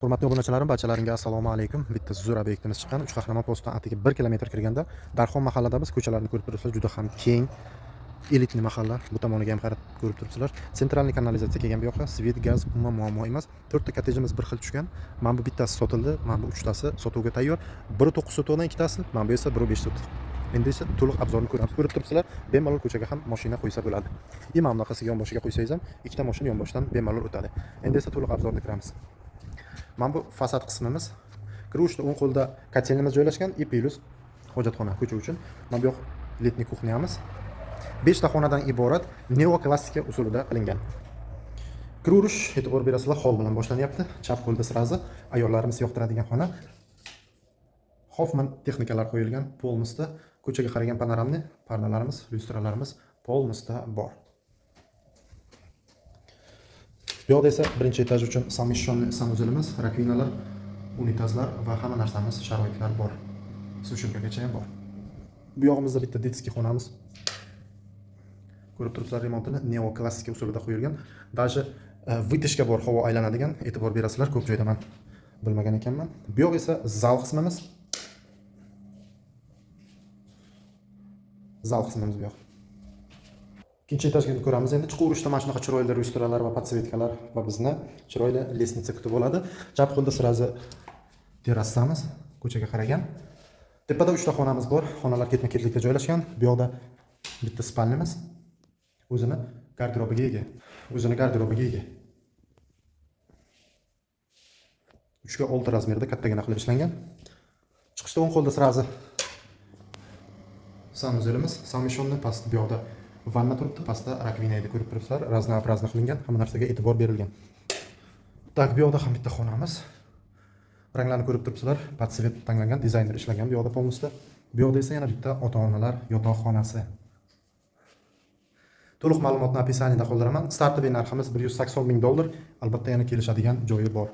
Hurmatli obunachalarim, barchalaringga assalomu alaykum. Bitta Zur obyektimiz chiqqan. 3 Qahramon postdan atiga 1 kilometr kirganda Darxon mahalladamiz. Ko'chalarni ko'rib turibsizlar, juda ham keng, elitni mahalla. Bu tomoniga ham qarab ko'rib turibsizlar. Sentralniy kanalizatsiya kelgan bu yoqqa. Svet, gaz umuman muammo emas. 4 ta kottejimiz bir xil tushgan. Mana bu bittasi sotildi, mana bu 3 tasi sotuvga tayyor. Biri 9 sotuvdan ikkitasi, mana bu esa 1 5 sotov. Endi esa to'liq obzorni ko'ramiz. Ko'rib turibsizlar, bemalol ko'chaga ham mashina qo'ysa bo'ladi. Mana bunaqasiga yonboshiga qo'ysangiz ham ikkita mashina yonboshdan bemalol o'tadi. Endi esa to'liq obzorni ko'ramiz. Mana bu fasad qismimiz. Kiruvchida o'ng qo'lda kotelimiz joylashgan, и plus hojatxona ko'cha uchun. Mana bu yoq letniy kuxnyamiz. 5 ta xonadan iborat neoklassika usulida qilingan. Kiruvrish, e'tibor berasizlar, hol bilan boshlanyapti. Chap qo'lda sirazi ayollarimiz yoqtiradigan xona. Hoffman texnikalar qo'yilgan, polnisda ko'chaga qaragan panoramli pardalarimiz, lyustralarimiz polnisda bor. Bu yoqda esa birinchi etaj uchun совмещенный sanuzilimiz, rakvinalar, unitazlar va hamma narsamiz, sharoitlar bor. Sushilkagacha ham bor. Bu yog'imizda bitta detskiy xonamiz. Ko'rib turibsizlar, remontini neoklassika usulida qo'yilgan. Даже вытяжка bor, havo aylanadigan. E'tibor berasizlar, ko'p joyda men bilmagan ekanman. Bu yoq esa zal qismimiz. Zal qismimiz bu yoq. Ikkinchi etajga ko'ramiz. Endi chiquvurishda mana shunaqa chiroyli lyustralar va podsvetkalar va bizni chiroyli lestnitsa kutib oladi. Chap qo'lda sirazi terrasamiz, ko'chaga qaragan. Tepada 3 ta xonamiz bor. Xonalar ketma-ketlikda joylashgan. Bu yoqda bitta spalnimiz. O'zini garderobiga ega. 3 ga 6 razmerda kattagina qilib ishlangan. Chiqishda o'ng qo'lda sirazi sanuzilimiz, совмещенный past bu yoqda vanna turibdi, pastda rakvina edi, ko'rib turibsizlar, razno-obrazno qilingan, hamma narsaga e'tibor berilgan. Tak, bu yoqda ham bitta xonamiz. Ranglarni ko'rib turibsizlar, podsvet tanlangan, dizayner ishlagan bu yoqda polnisda. Bu yoqda esa yana bitta ota-onalar yotoqxonasi. To'liq ma'lumotni описаниеda qoldiraman. Startoviy narximiz $180,000. Albatta yana kelishadigan joyi bor.